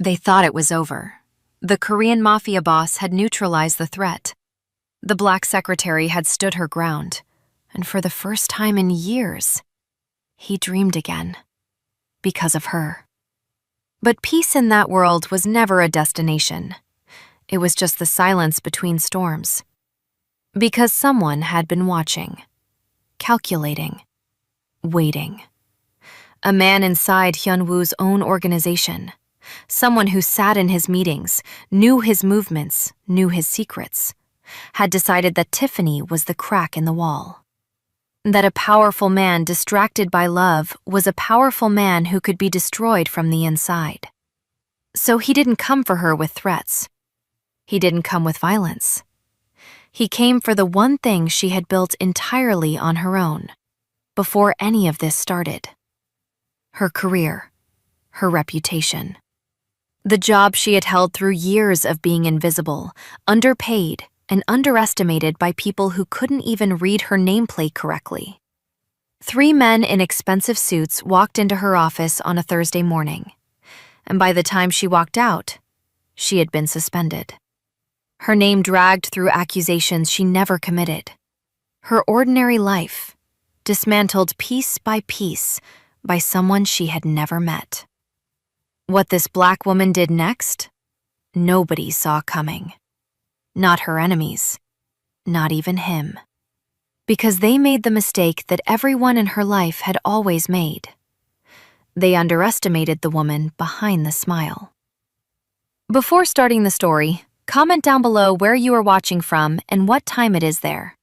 They thought it was over. The Korean Mafia boss had neutralized the threat. The Black Secretary had stood her ground, and for the first time in years, he dreamed again. Because of her. But peace in that world was never a destination. It was just the silence between storms. Because someone had been watching, calculating, waiting. A man inside Hyunwoo's own organization. Someone who sat in his meetings, knew his movements, knew his secrets, had decided that Tiffany was the crack in the wall. That a powerful man distracted by love was a powerful man who could be destroyed from the inside. So he didn't come for her with threats. He didn't come with violence. He came for the one thing she had built entirely on her own, before any of this started. Her career, her reputation. The job she had held through years of being invisible, underpaid, and underestimated by people who couldn't even read her nameplate correctly. 3 men in expensive suits walked into her office on a Thursday morning, and by the time she walked out, she had been suspended. Her name dragged through accusations she never committed. Her ordinary life, dismantled piece by piece by someone she had never met. What this Black woman did next, nobody saw coming. Not her enemies, not even him. Because they made the mistake that everyone in her life had always made. They underestimated the woman behind the smile. Before starting the story, comment down below where you are watching from and what time it is there.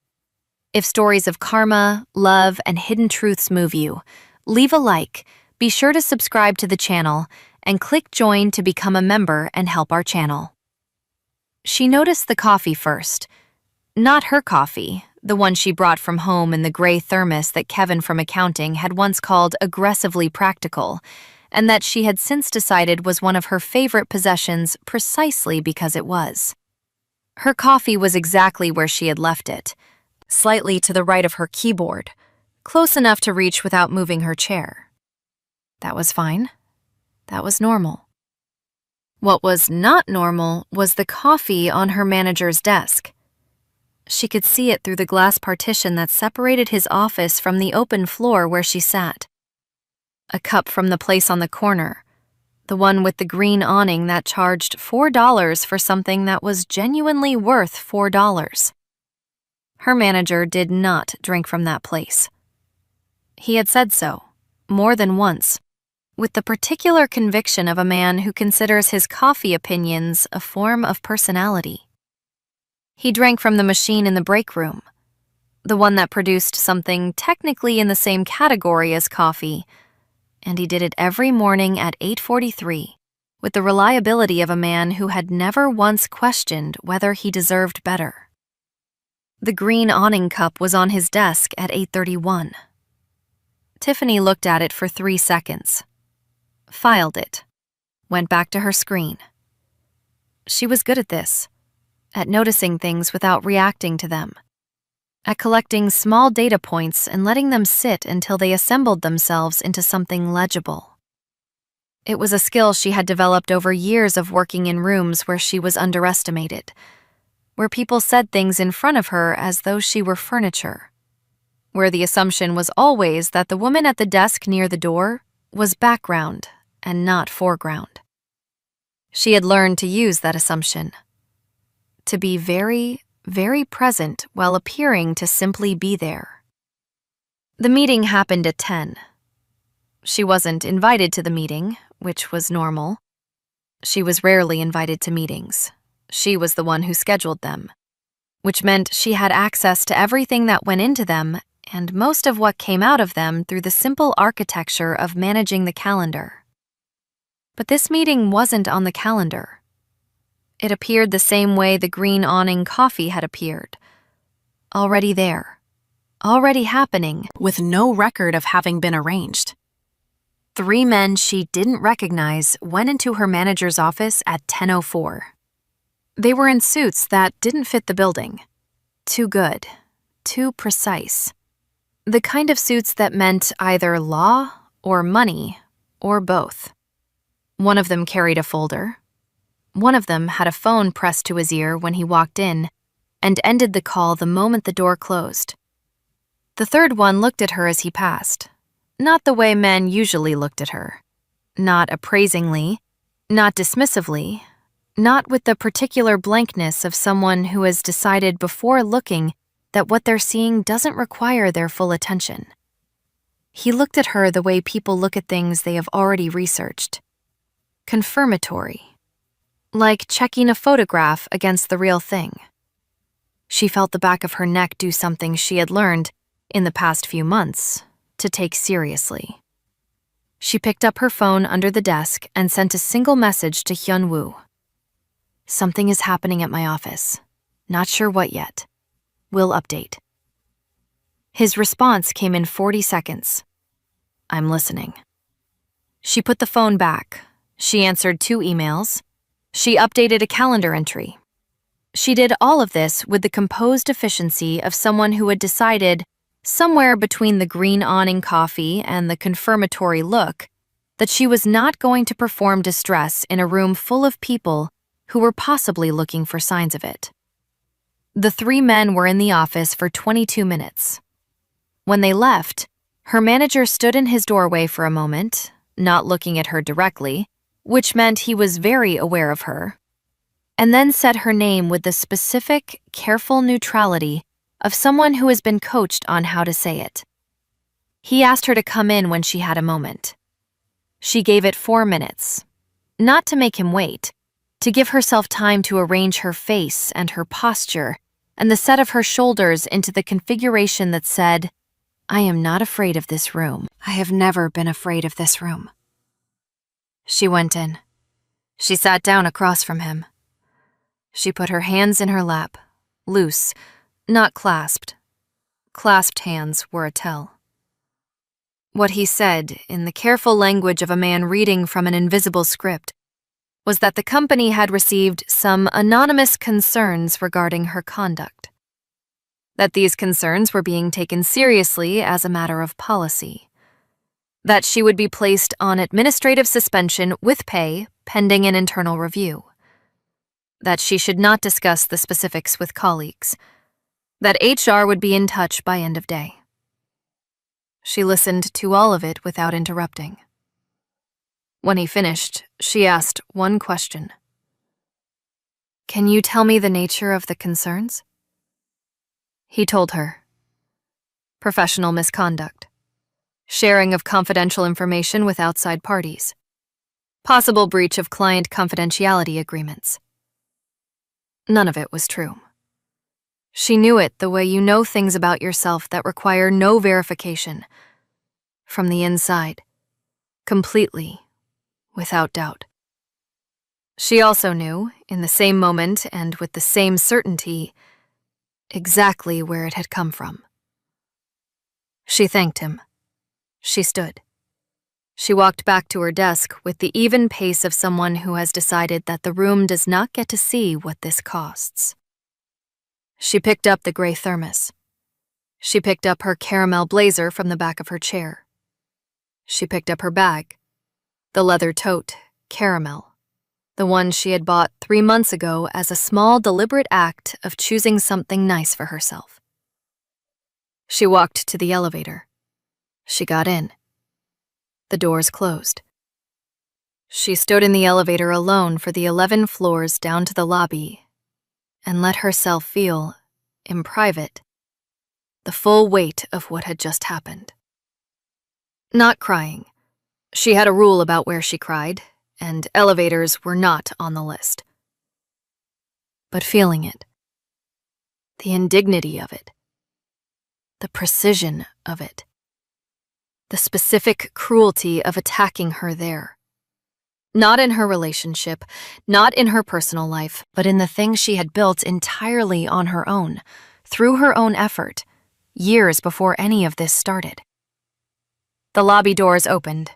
If stories of karma, love, and hidden truths move you, leave a like, be sure to subscribe to the channel, and click join to become a member and help our channel. She noticed the coffee first. Not her coffee, the one she brought from home in the gray thermos that Kevin from accounting had once called aggressively practical, and that she had since decided was one of her favorite possessions precisely because it was. Her coffee was exactly where she had left it, slightly to the right of her keyboard, close enough to reach without moving her chair. That was fine. That was normal. What was not normal was the coffee on her manager's desk. She could see it through the glass partition that separated his office from the open floor where she sat. A cup from the place on the corner, the one with the green awning that charged $4 for something that was genuinely worth $4. Her manager did not drink from that place. He had said so, more than once, with the particular conviction of a man who considers his coffee opinions a form of personality. He drank from the machine in the break room, the one that produced something technically in the same category as coffee, and he did it every morning at 8:43, with the reliability of a man who had never once questioned whether he deserved better. The green awning cup was on his desk at 8:31. Tiffany looked at it for 3 seconds, filed it, went back to her screen. She was good at this, at noticing things without reacting to them, at collecting small data points and letting them sit until they assembled themselves into something legible. It was a skill she had developed over years of working in rooms where she was underestimated, where people said things in front of her as though she were furniture, where the assumption was always that the woman at the desk near the door was background and not foreground. She had learned to use that assumption, to be very, very present while appearing to simply be there. The meeting happened at 10. She wasn't invited to the meeting, which was normal. She was rarely invited to meetings. She was the one who scheduled them, which meant she had access to everything that went into them and most of what came out of them through the simple architecture of managing the calendar. But this meeting wasn't on the calendar. It appeared the same way the green awning coffee had appeared. Already there. Already happening, with no record of having been arranged. 3 men she didn't recognize went into her manager's office at 10:04. They were in suits that didn't fit the building. Too good. Too precise. The kind of suits that meant either law or money or both. One of them carried a folder. One of them had a phone pressed to his ear when he walked in and ended the call the moment the door closed. The third one looked at her as he passed, not the way men usually looked at her. Not appraisingly, not dismissively, not with the particular blankness of someone who has decided before looking that what they're seeing doesn't require their full attention. He looked at her the way people look at things they have already researched. Confirmatory. Like checking a photograph against the real thing. She felt the back of her neck do something she had learned, in the past few months, to take seriously. She picked up her phone under the desk and sent a single message to Hyun-woo. Something is happening at my office. Not sure what yet. Will update. His response came in 40 seconds. I'm listening. She put the phone back. She answered 2 emails. She updated a calendar entry. She did all of this with the composed efficiency of someone who had decided, somewhere between the green awning coffee and the confirmatory look, that she was not going to perform distress in a room full of people who were possibly looking for signs of it. The 3 men were in the office for 22 minutes. When they left, her manager stood in his doorway for a moment, not looking at her directly, which meant he was very aware of her, and then said her name with the specific, careful neutrality of someone who has been coached on how to say it. He asked her to come in when she had a moment. She gave it 4 minutes, not to make him wait, to give herself time to arrange her face and her posture and the set of her shoulders into the configuration that said, I am not afraid of this room. I have never been afraid of this room. She went in. She sat down across from him. She put her hands in her lap, loose, not clasped. Clasped hands were a tell. What he said, in the careful language of a man reading from an invisible script, was that the company had received some anonymous concerns regarding her conduct. That these concerns were being taken seriously as a matter of policy. That she would be placed on administrative suspension with pay pending an internal review. That she should not discuss the specifics with colleagues. That HR would be in touch by end of day. She listened to all of it without interrupting. When he finished, she asked one question. Can you tell me the nature of the concerns? He told her. Professional misconduct. Sharing of confidential information with outside parties. Possible breach of client confidentiality agreements. None of it was true. She knew it the way you know things about yourself that require no verification. From the inside. Completely. Without doubt. She also knew, in the same moment and with the same certainty, exactly where it had come from. She thanked him. She stood. She walked back to her desk with the even pace of someone who has decided that the room does not get to see what this costs. She picked up the gray thermos. She picked up her caramel blazer from the back of her chair. She picked up her bag. The leather tote, caramel, the one she had bought 3 months ago as a small, deliberate act of choosing something nice for herself. She walked to the elevator. She got in. The doors closed. She stood in the elevator alone for the 11 floors down to the lobby and let herself feel, in private, the full weight of what had just happened. Not crying. She had a rule about where she cried, and elevators were not on the list. But feeling it. The indignity of it. The precision of it. The specific cruelty of attacking her there. Not in her relationship, not in her personal life, but in the things she had built entirely on her own, through her own effort, years before any of this started. The lobby doors opened.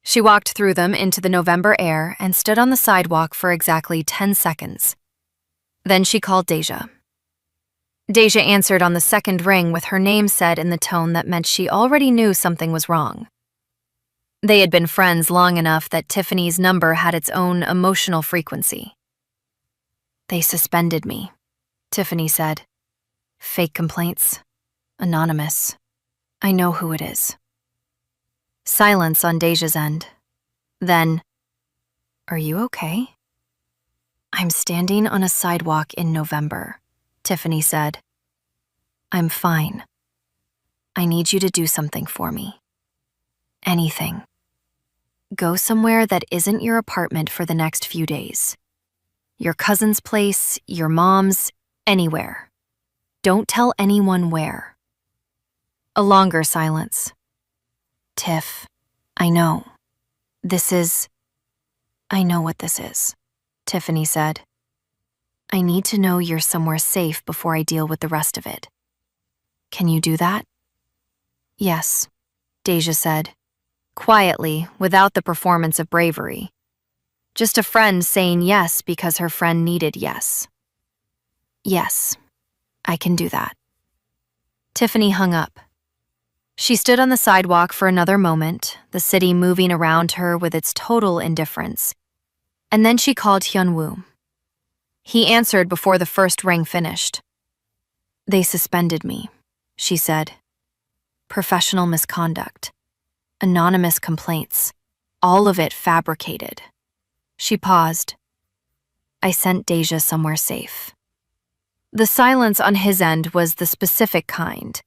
She walked through them into the November air and stood on the sidewalk for exactly 10 seconds. Then she called Deja. Deja answered on the second ring with her name said in the tone that meant she already knew something was wrong. They had been friends long enough that Tiffany's number had its own emotional frequency. "They suspended me," Tiffany said. "Fake complaints. Anonymous. I know who it is." Silence on Deja's end. Then, "Are you okay?" "I'm standing on a sidewalk in November," Tiffany said. "I'm fine. I need you to do something for me. Anything. Go somewhere that isn't your apartment for the next few days. Your cousin's place, your mom's, anywhere. Don't tell anyone where." A longer silence. "Tiff, I know. I know what this is," Tiffany said. "I need to know you're somewhere safe before I deal with the rest of it. Can you do that?" "Yes," Deja said, quietly, without the performance of bravery. Just a friend saying yes because her friend needed yes. "Yes, I can do that." Tiffany hung up. She stood on the sidewalk for another moment, the city moving around her with its total indifference. And then she called Hyunwoo. He answered before the first ring finished. "They suspended me," she said. "Professional misconduct. Anonymous complaints. All of it fabricated." She paused. "I sent Deja somewhere safe." The silence on his end was the specific kind,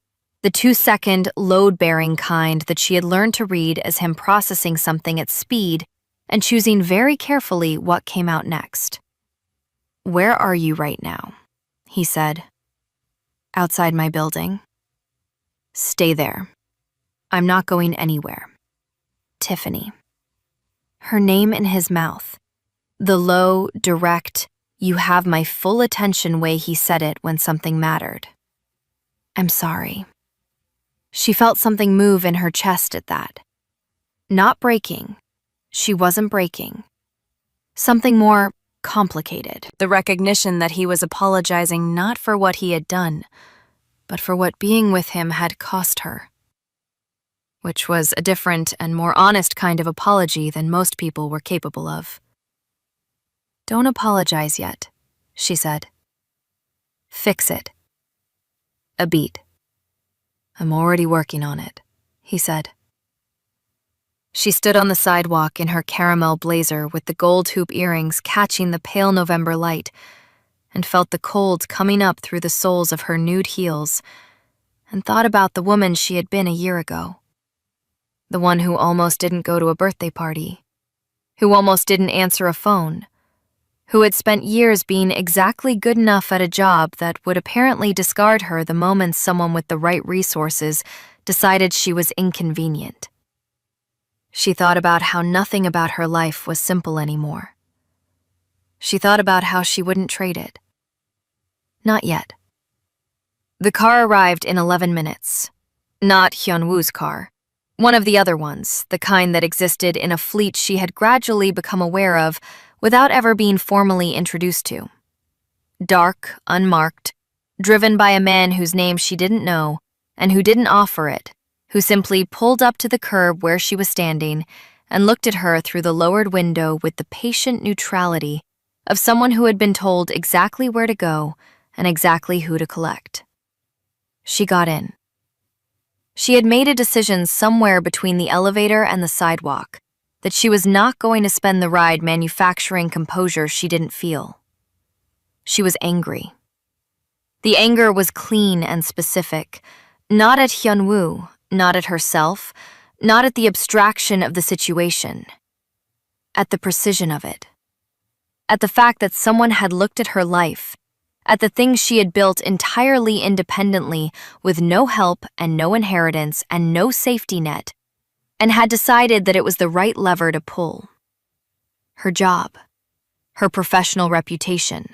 the 2-second, load-bearing kind that she had learned to read as him processing something at speed and choosing very carefully what came out next. "Where are you right now?" he said. "Outside my building." "Stay there. I'm not going anywhere." Tiffany. Her name in his mouth. The low, direct, "you have my full attention" way he said it when something mattered. "I'm sorry." She felt something move in her chest at that. Not breaking. She wasn't breaking. Something more complicated. The recognition that he was apologizing not for what he had done, but for what being with him had cost her. Which was a different and more honest kind of apology than most people were capable of. "Don't apologize yet," she said. "Fix it." A beat. "I'm already working on it," he said. She stood on the sidewalk in her caramel blazer with the gold hoop earrings catching the pale November light, and felt the cold coming up through the soles of her nude heels, and thought about the woman she had been a year ago. The one who almost didn't go to a birthday party, who almost didn't answer a phone, who had spent years being exactly good enough at a job that would apparently discard her the moment someone with the right resources decided she was inconvenient. She thought about how nothing about her life was simple anymore. She thought about how she wouldn't trade it. Not yet. The car arrived in 11 minutes. Not Hyunwoo's car. One of the other ones, the kind that existed in a fleet she had gradually become aware of without ever being formally introduced to. Dark, unmarked, driven by a man whose name she didn't know and who didn't offer it, who simply pulled up to the curb where she was standing and looked at her through the lowered window with the patient neutrality of someone who had been told exactly where to go and exactly who to collect. She got in. She had made a decision somewhere between the elevator and the sidewalk that she was not going to spend the ride manufacturing composure she didn't feel. She was angry. The anger was clean and specific, not at Hyunwoo, not at herself, not at the abstraction of the situation, at the precision of it, at the fact that someone had looked at her life, at the things she had built entirely independently with no help and no inheritance and no safety net, and had decided that it was the right lever to pull. Her job, her professional reputation,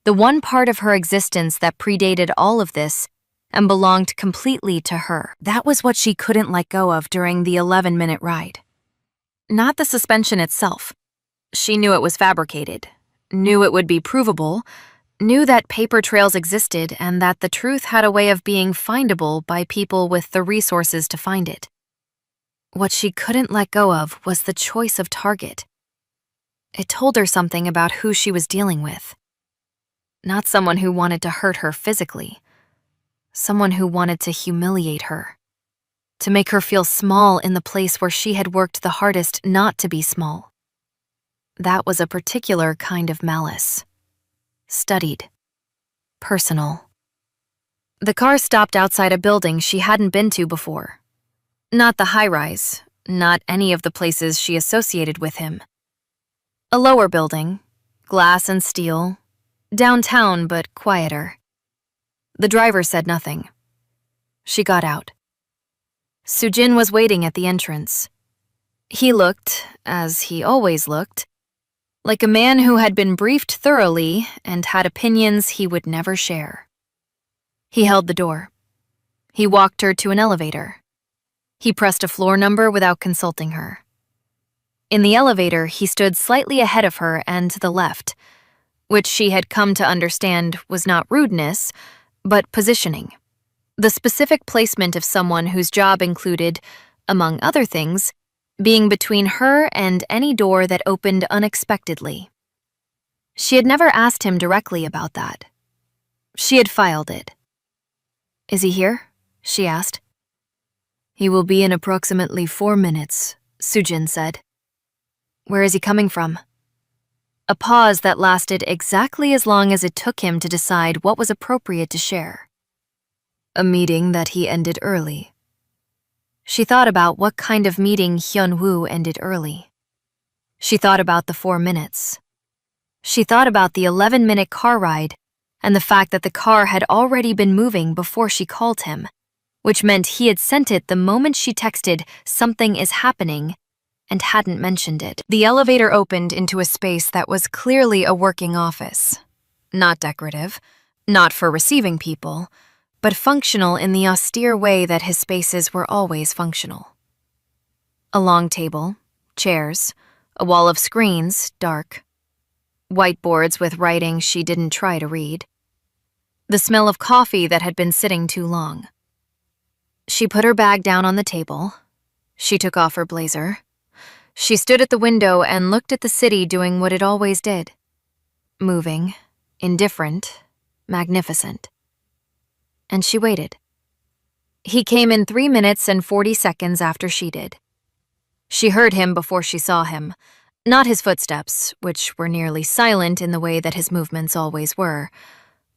the one part of her existence that predated all of this and belonged completely to her. That was what she couldn't let go of during the 11-minute ride. Not the suspension itself. She knew it was fabricated, knew it would be provable, knew that paper trails existed and that the truth had a way of being findable by people with the resources to find it. What she couldn't let go of was the choice of target. It told her something about who she was dealing with. Not someone who wanted to hurt her physically. Someone who wanted to humiliate her. To make her feel small in the place where she had worked the hardest not to be small. That was a particular kind of malice. Studied. Personal. The car stopped outside a building she hadn't been to before. Not the high-rise, not any of the places she associated with him. A lower building, glass and steel, downtown but quieter. The driver said nothing. She got out. Sujin was waiting at the entrance. He looked, as he always looked, like a man who had been briefed thoroughly and had opinions he would never share. He held the door. He walked her to an elevator. He pressed a floor number without consulting her. In the elevator, he stood slightly ahead of her and to the left, which she had come to understand was not rudeness, but positioning. The specific placement of someone whose job included, among other things, being between her and any door that opened unexpectedly. She had never asked him directly about that. She had filed it. "Is he here?" she asked. "He will be in approximately 4 minutes, Sujin said. "Where is he coming from?" A pause that lasted exactly as long as it took him to decide what was appropriate to share. "A meeting that he ended early." She thought about what kind of meeting Hyun-woo ended early. She thought about the 4 minutes. She thought about the 11-minute car ride and the fact that the car had already been moving before she called him, which meant he had sent it the moment she texted "something is happening" and hadn't mentioned it. The elevator opened into a space that was clearly a working office. Not decorative, not for receiving people, but functional in the austere way that his spaces were always functional. A long table, chairs, a wall of screens, dark. Whiteboards with writing she didn't try to read. The smell of coffee that had been sitting too long. She put her bag down on the table. She took off her blazer. She stood at the window and looked at the city doing what it always did. Moving, indifferent, magnificent. And she waited. He came in 3 minutes and 40 seconds after she did. She heard him before she saw him, not his footsteps, which were nearly silent in the way that his movements always were,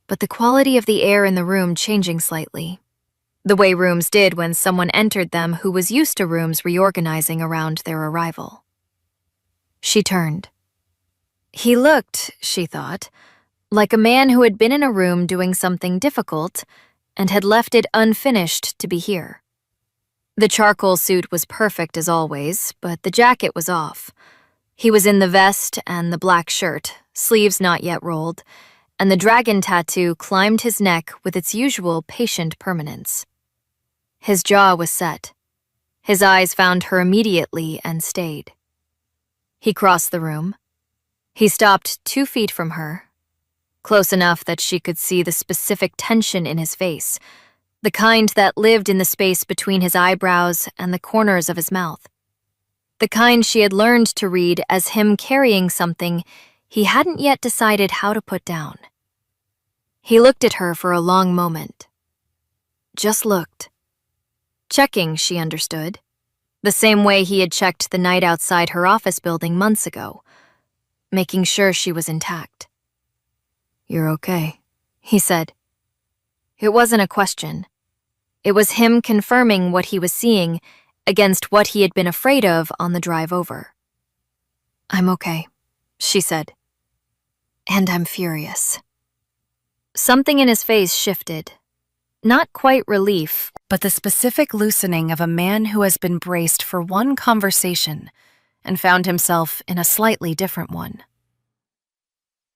but the quality of the air in the room changing slightly. The way rooms did when someone entered them who was used to rooms reorganizing around their arrival. She turned. He looked, she thought, like a man who had been in a room doing something difficult and had left it unfinished to be here. The charcoal suit was perfect as always, but the jacket was off. He was in the vest and the black shirt, sleeves not yet rolled, and the dragon tattoo climbed his neck with its usual patient permanence. His jaw was set. His eyes found her immediately and stayed. He crossed the room. He stopped 2 feet from her, close enough that she could see the specific tension in his face, the kind that lived in the space between his eyebrows and the corners of his mouth. The kind she had learned to read as him carrying something he hadn't yet decided how to put down. He looked at her for a long moment. Just looked. Checking, she understood, the same way he had checked the night outside her office building months ago, making sure she was intact. "You're okay," he said. It wasn't a question. It was him confirming what he was seeing against what he had been afraid of on the drive over. "I'm okay," she said. "And I'm furious." Something in his face shifted. Not quite relief, but the specific loosening of a man who has been braced for one conversation and found himself in a slightly different one.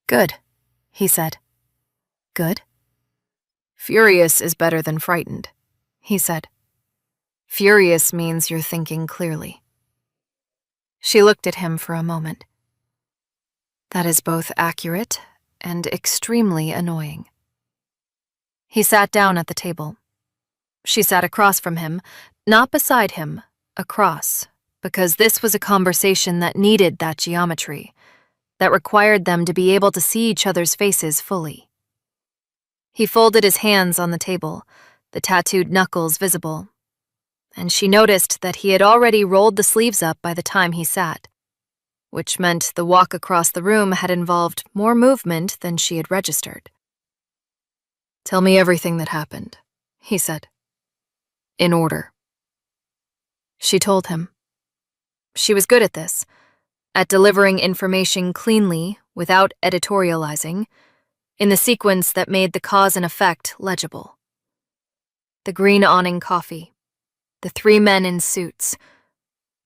"Good," he said. "Good?" "Furious is better than frightened," he said. "Furious means you're thinking clearly." She looked at him for a moment. That is both accurate and extremely annoying. He sat down at the table. She sat across from him, not beside him, across, because this was a conversation that needed that geometry, that required them to be able to see each other's faces fully. He folded his hands on the table, the tattooed knuckles visible, and she noticed that he had already rolled the sleeves up by the time he sat, which meant the walk across the room had involved more movement than she had registered. "Tell me everything that happened," he said. "In order." She told him. She was good at this, at delivering information cleanly without editorializing, in the sequence that made the cause and effect legible. The green awning coffee, the 3 men in suits,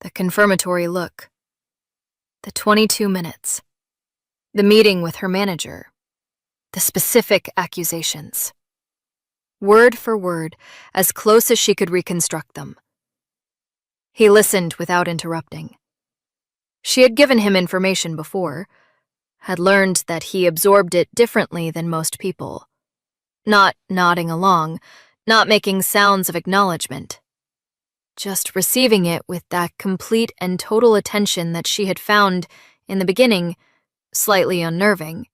the confirmatory look, the 22 minutes, the meeting with her manager, the specific accusations. Word for word, as close as she could reconstruct them. He listened without interrupting. She had given him information before, had learned that he absorbed it differently than most people, not nodding along, not making sounds of acknowledgement, just receiving it with that complete and total attention that she had found, in the beginning, slightly unnerving,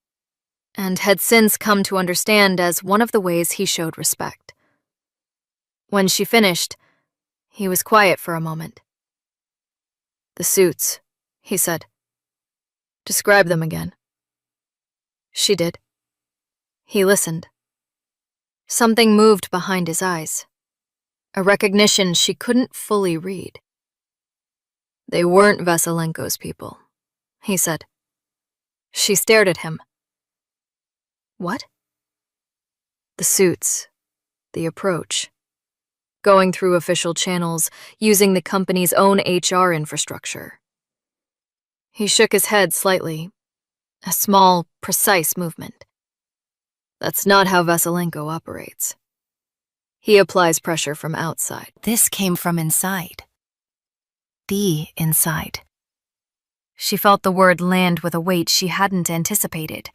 and had since come to understand as one of the ways he showed respect. When she finished, he was quiet for a moment. "The suits," he said. "Describe them again." She did. He listened. Something moved behind his eyes, a recognition she couldn't fully read. "They weren't Vasilenko's people," he said. She stared at him. "What?" "The suits, the approach. Going through official channels, using the company's own HR infrastructure." He shook his head slightly, a small, precise movement. "That's not how Vasilenko operates. He applies pressure from outside." This came from inside. The inside. She felt the word land with a weight she hadn't anticipated,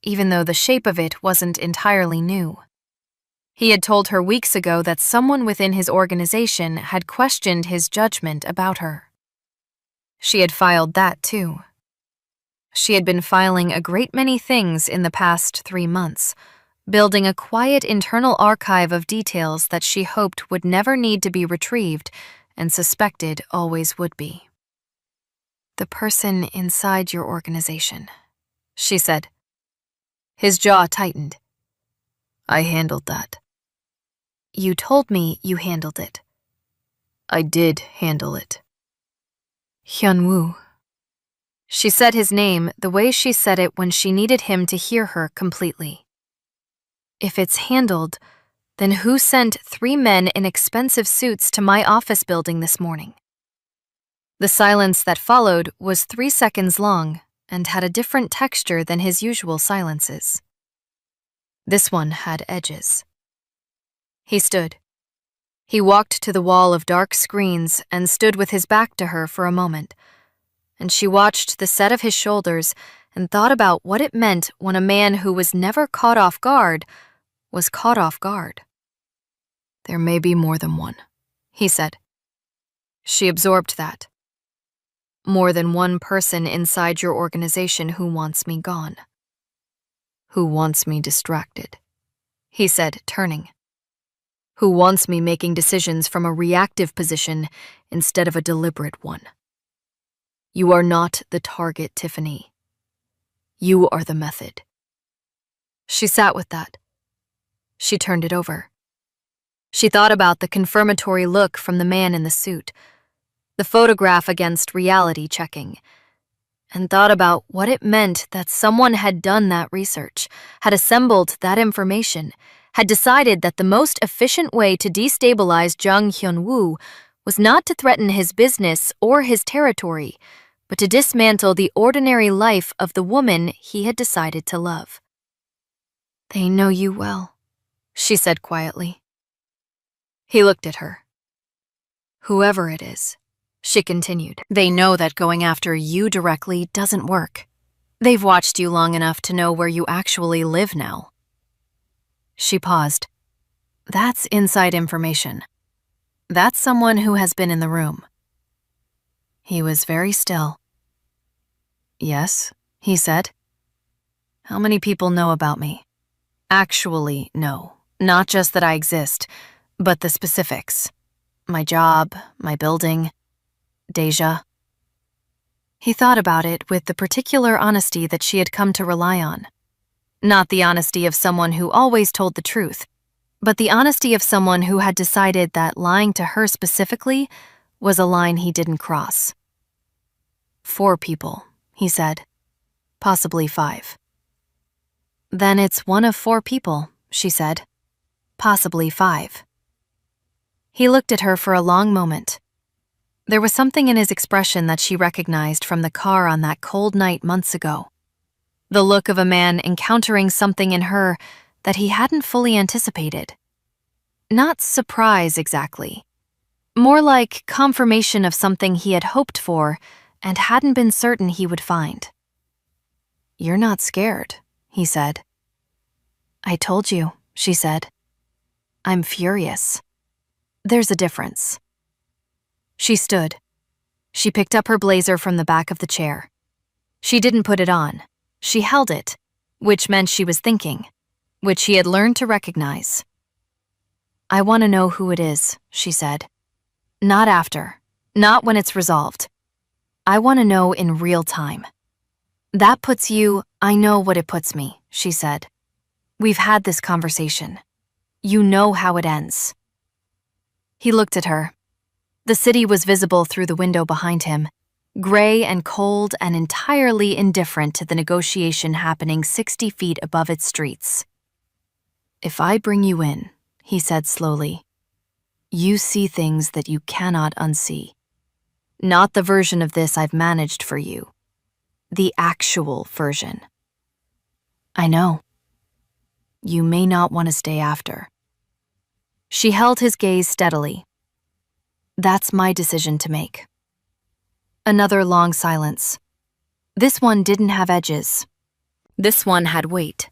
even though the shape of it wasn't entirely new. He had told her weeks ago that someone within his organization had questioned his judgment about her. She had filed that too. She had been filing a great many things in the past 3 months, building a quiet internal archive of details that she hoped would never need to be retrieved and suspected always would be. "The person inside your organization," she said. His jaw tightened. "I handled that." "You told me you handled it." "I did handle it." "Hyunwoo." She said his name the way she said it when she needed him to hear her completely. "If it's handled, then who sent 3 men in expensive suits to my office building this morning?" The silence that followed was 3 seconds long and had a different texture than his usual silences. This one had edges. He stood. He walked to the wall of dark screens and stood with his back to her for a moment, and she watched the set of his shoulders and thought about what it meant when a man who was never caught off guard was caught off guard. "There may be more than one," he said. She absorbed that. "More than one person inside your organization who wants me gone. Who wants me distracted," he said, turning. "Who wants me making decisions from a reactive position instead of a deliberate one. You are not the target, Tiffany. You are the method." She sat with that. She turned it over. She thought about the confirmatory look from the man in the suit, the photograph against reality checking, and thought about what it meant that someone had done that research, had assembled that information, had decided that the most efficient way to destabilize Jung Hyun-woo was not to threaten his business or his territory, but to dismantle the ordinary life of the woman he had decided to love. "They know you well," she said quietly. He looked at her. "Whoever it is," she continued, "they know that going after you directly doesn't work. They've watched you long enough to know where you actually live now." She paused. "That's inside information. That's someone who has been in the room." He was very still. "Yes," he said. "How many people know about me? Actually know. Not just that I exist, but the specifics. My job, my building, Deja." He thought about it with the particular honesty that she had come to rely on. Not the honesty of someone who always told the truth, but the honesty of someone who had decided that lying to her specifically was a line he didn't cross. 4 people, he said. Possibly 5. Then it's one of 4 people, she said. Possibly 5. He looked at her for a long moment. There was something in his expression that she recognized from the car on that cold night months ago. The look of a man encountering something in her that he hadn't fully anticipated. Not surprise exactly. More like confirmation of something he had hoped for and hadn't been certain he would find. "You're not scared," he said. "I told you," she said. "I'm furious. There's a difference." She stood. She picked up her blazer from the back of the chair. She didn't put it on. She held it, which meant she was thinking, which he had learned to recognize. "I want to know who it is," she said. "Not after. Not when it's resolved. I want to know in real time." "That puts you, I know what it puts me," she said. "We've had this conversation. You know how it ends." He looked at her. The city was visible through the window behind him, gray and cold and entirely indifferent to the negotiation happening 60 feet above its streets. "If I bring you in," he said slowly, "you see things that you cannot unsee. Not the version of this I've managed for you. The actual version." "I know. You may not want to stay after." She held his gaze steadily. "That's my decision to make." Another long silence. This one didn't have edges. This one had weight.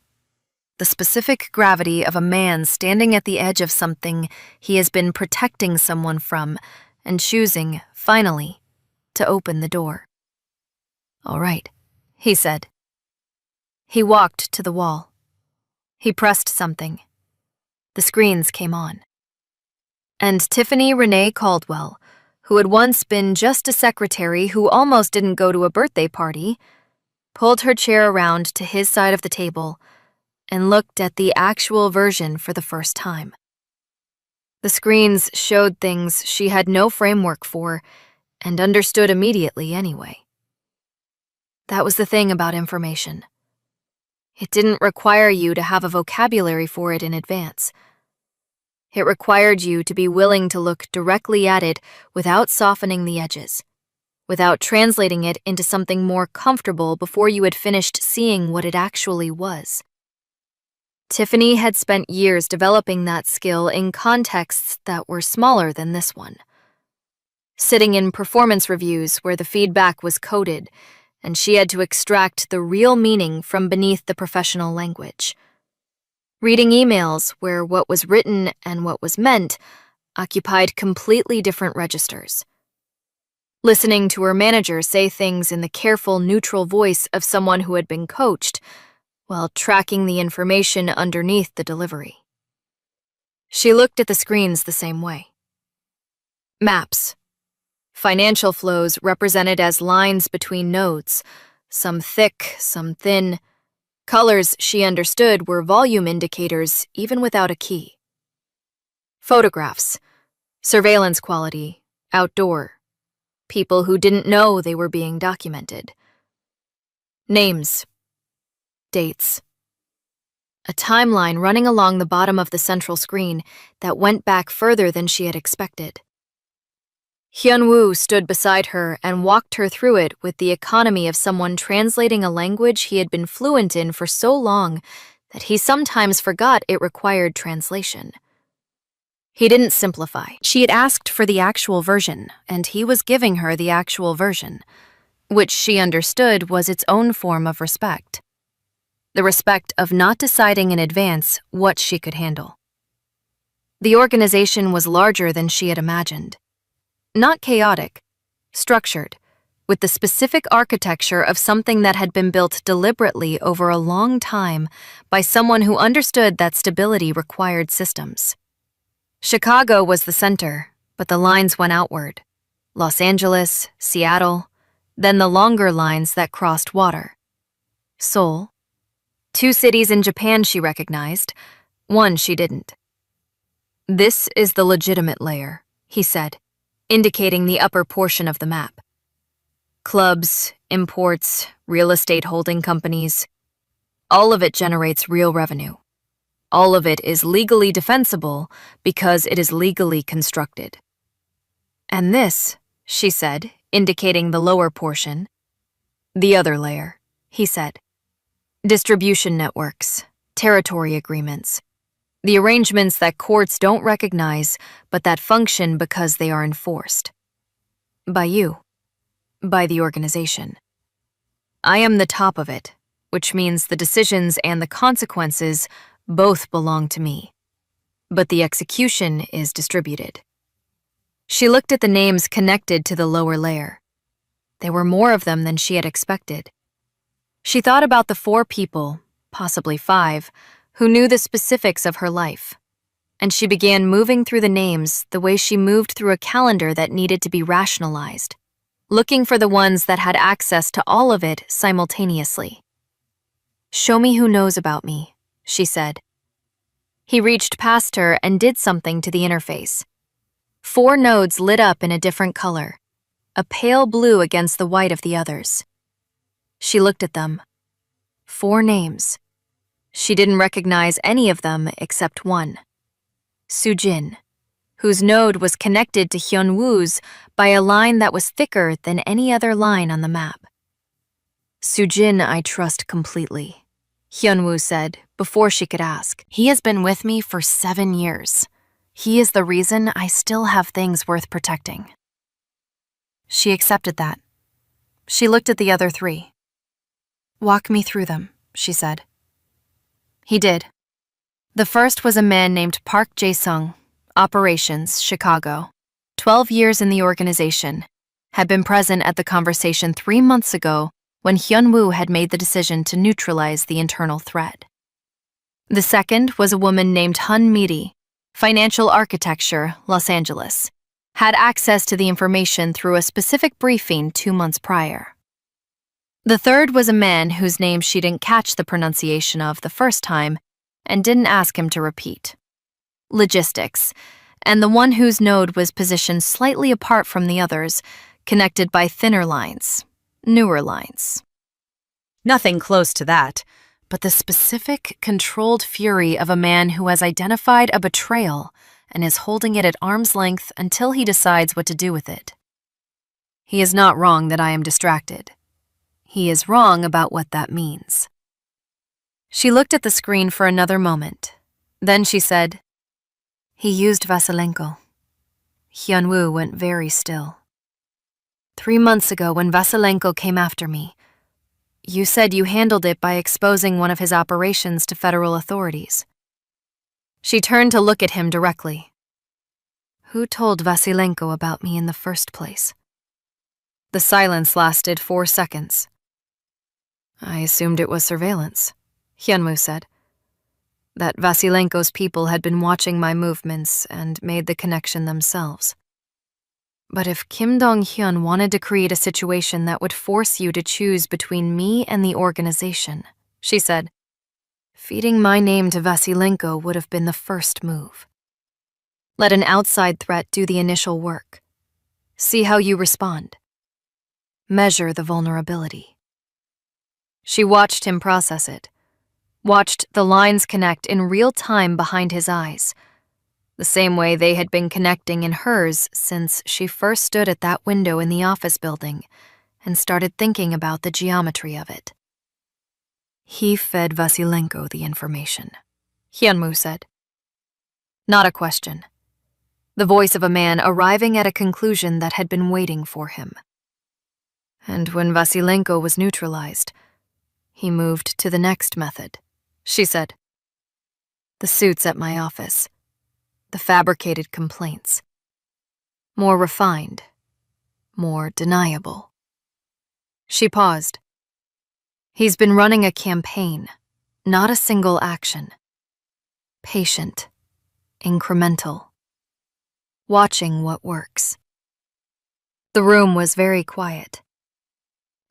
The specific gravity of a man standing at the edge of something he has been protecting someone from and choosing, finally, to open the door. "All right," he said. He walked to the wall. He pressed something. The screens came on. And Tiffany Renee Caldwell, who had once been just a secretary who almost didn't go to a birthday party, pulled her chair around to his side of the table and looked at the actual version for the first time. The screens showed things she had no framework for and understood immediately anyway. That was the thing about information. It didn't require you to have a vocabulary for it in advance. It required you to be willing to look directly at it without softening the edges, without translating it into something more comfortable before you had finished seeing what it actually was. Tiffany had spent years developing that skill in contexts that were smaller than this one. Sitting in performance reviews where the feedback was coded, and she had to extract the real meaning from beneath the professional language. Reading emails where what was written and what was meant occupied completely different registers. Listening to her manager say things in the careful, neutral voice of someone who had been coached, while tracking the information underneath the delivery. She looked at the screens the same way. Maps. Financial flows represented as lines between nodes, some thick, some thin. Colors she understood were volume indicators even without a key. Photographs. Surveillance quality. Outdoor. People who didn't know they were being documented. Names. Dates. A timeline running along the bottom of the central screen that went back further than she had expected. Hyun-woo stood beside her and walked her through it with the economy of someone translating a language he had been fluent in for so long that he sometimes forgot it required translation. He didn't simplify. She had asked for the actual version, and he was giving her the actual version, which she understood was its own form of respect. The respect of not deciding in advance what she could handle. The organization was larger than she had imagined. Not chaotic, structured, with the specific architecture of something that had been built deliberately over a long time by someone who understood that stability required systems. Chicago was the center, but the lines went outward. Los Angeles, Seattle, then the longer lines that crossed water. Seoul. 2 cities in Japan she recognized, 1 she didn't. "This is the legitimate layer," he said, indicating the upper portion of the map. "Clubs, imports, real estate holding companies. All of it generates real revenue. All of it is legally defensible because it is legally constructed. And this," she said, indicating the lower portion. "The other layer," he said. "Distribution networks, territory agreements, the arrangements that courts don't recognize but that function because they are enforced. By you. By the organization. I am the top of it, which means the decisions and the consequences both belong to me. But the execution is distributed." She looked at the names connected to the lower layer. There were more of them than she had expected. She thought about the 4 people, possibly 5, who knew the specifics of her life, and she began moving through the names the way she moved through a calendar that needed to be rationalized, looking for the ones that had access to all of it simultaneously. "Show me who knows about me," she said. He reached past her and did something to the interface. 4 nodes lit up in a different color, a pale blue against the white of the others. She looked at them. 4 names. She didn't recognize any of them except one. Sujin, whose node was connected to Hyunwoo's by a line that was thicker than any other line on the map. "Sujin I trust completely," Hyunwoo said before she could ask. "He has been with me for 7 years. He is the reason I still have things worth protecting." She accepted that. She looked at the other 3. "Walk me through them," she said. He did. The first was a man named Park Jae-sung, Operations, Chicago. 12 years in the organization, had been present at the conversation 3 months ago when Hyunwoo had made the decision to neutralize the internal threat. The second was a woman named Hun Miri, Financial Architecture, Los Angeles, had access to the information through a specific briefing 2 months prior. The third was a man whose name she didn't catch the pronunciation of the first time and didn't ask him to repeat. Logistics, and the one whose node was positioned slightly apart from the others, connected by thinner lines, newer lines. Nothing close to that, but the specific, controlled fury of a man who has identified a betrayal and is holding it at arm's length until he decides what to do with it. He is not wrong that I am distracted. He is wrong about what that means. She looked at the screen for another moment. Then she said, "He used Vasilenko." Hyunwoo went very still. 3 months ago when Vasilenko came after me, you said you handled it by exposing one of his operations to federal authorities. She turned to look at him directly. Who told Vasilenko about me in the first place? The silence lasted 4 seconds. I assumed it was surveillance, Hyunwoo said. That Vasilenko's people had been watching my movements and made the connection themselves. But if Kim Dong-hyun wanted to create a situation that would force you to choose between me and the organization, she said, feeding my name to Vasilenko would have been the first move. Let an outside threat do the initial work. See how you respond. Measure the vulnerability. She watched him process it, watched the lines connect in real time behind his eyes, the same way they had been connecting in hers since she first stood at that window in the office building and started thinking about the geometry of it. He fed Vasilenko the information, Hyunwoo said. Not a question. The voice of a man arriving at a conclusion that had been waiting for him. And when Vasilenko was neutralized, he moved to the next method, she said. The suits at my office. The fabricated complaints. More refined. More deniable. She paused. He's been running a campaign, not a single action. Patient, incremental, watching what works. The room was very quiet.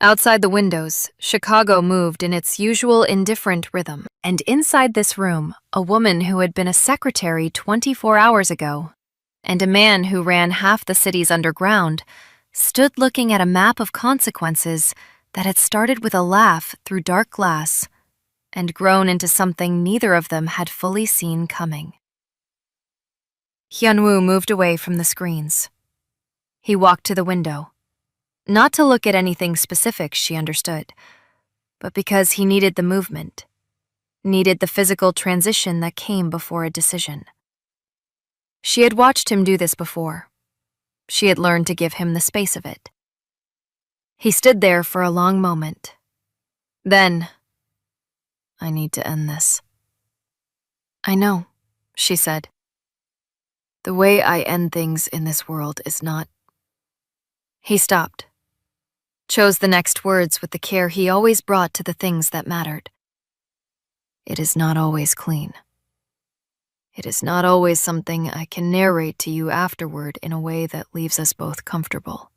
Outside the windows, Chicago moved in its usual indifferent rhythm, and inside this room, a woman who had been a secretary 24 hours ago, and a man who ran half the city's underground, stood looking at a map of consequences that had started with a laugh through dark glass and grown into something neither of them had fully seen coming. Hyunwoo moved away from the screens. He walked to the window. Not to look at anything specific, she understood, but because he needed the movement, needed the physical transition that came before a decision. She had watched him do this before. She had learned to give him the space of it. He stood there for a long moment. Then, I need to end this. I know, she said. The way I end things in this world is not... He stopped. Chose the next words with the care he always brought to the things that mattered. It is not always clean. It is not always something I can narrate to you afterward in a way that leaves us both comfortable.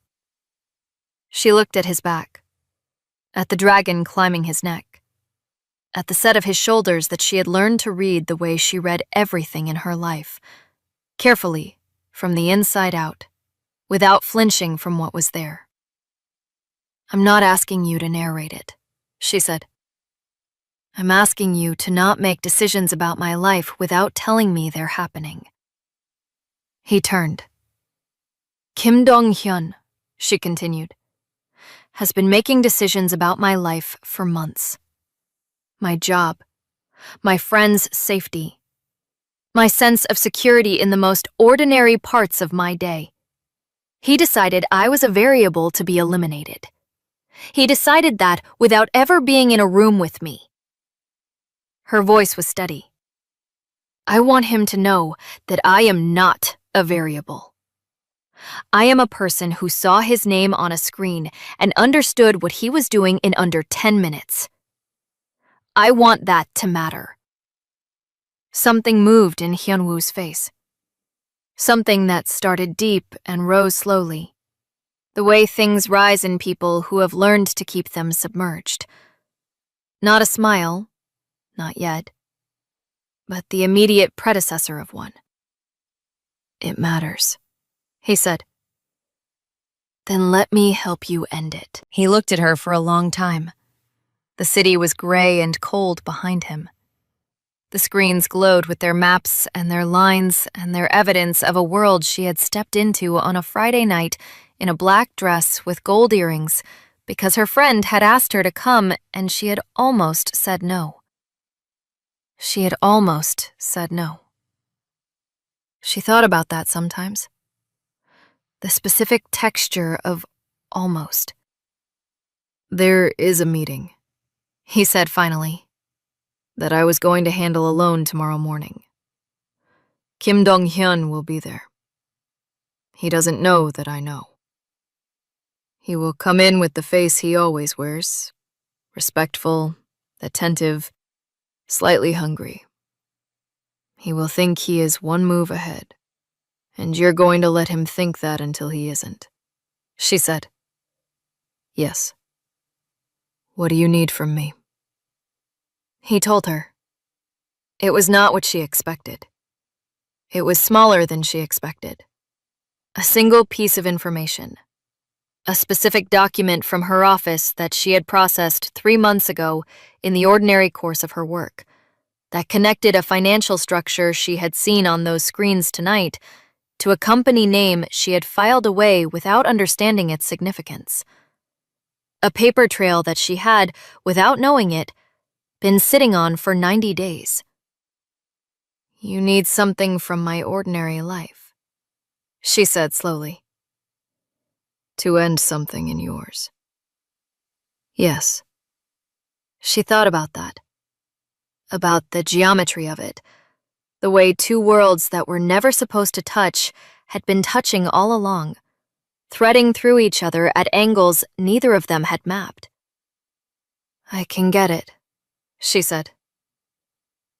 She looked at his back, at the dragon climbing his neck, at the set of his shoulders that she had learned to read the way she read everything in her life, carefully, from the inside out, without flinching from what was there. I'm not asking you to narrate it, she said. I'm asking you to not make decisions about my life without telling me they're happening. He turned. Kim Dong-hyun, she continued, has been making decisions about my life for months. My job, my friends' safety, my sense of security in the most ordinary parts of my day. He decided I was a variable to be eliminated. He decided that without ever being in a room with me. Her voice was steady. I want him to know that I am not a variable. I am a person who saw his name on a screen and understood what he was doing in under 10 minutes. I want that to matter. Something moved in Hyunwoo's face. Something that started deep and rose slowly. The way things rise in people who have learned to keep them submerged. Not a smile, not yet, but the immediate predecessor of one. It matters, he said. Then let me help you end it. He looked at her for a long time. The city was gray and cold behind him. The screens glowed with their maps and their lines and their evidence of a world she had stepped into on a Friday night in a black dress with gold earrings because her friend had asked her to come and she had almost said no. She had almost said no. She thought about that sometimes. The specific texture of almost. There is a meeting, he said finally, that I was going to handle alone tomorrow morning. Kim Dong-hyun will be there. He doesn't know that I know. He will come in with the face he always wears, respectful, attentive, slightly hungry. He will think he is one move ahead, and you're going to let him think that until he isn't, she said. Yes. What do you need from me? He told her. It was not what she expected. It was smaller than she expected. A single piece of information. A specific document from her office that she had processed 3 months ago in the ordinary course of her work, that connected a financial structure she had seen on those screens tonight to a company name she had filed away without understanding its significance. A paper trail that she had, without knowing it, been sitting on for 90 days. You need something from my ordinary life, she said slowly. To end something in yours. Yes. She thought about that. About the geometry of it. The way two worlds that were never supposed to touch had been touching all along, threading through each other at angles neither of them had mapped. "I can get it," she said.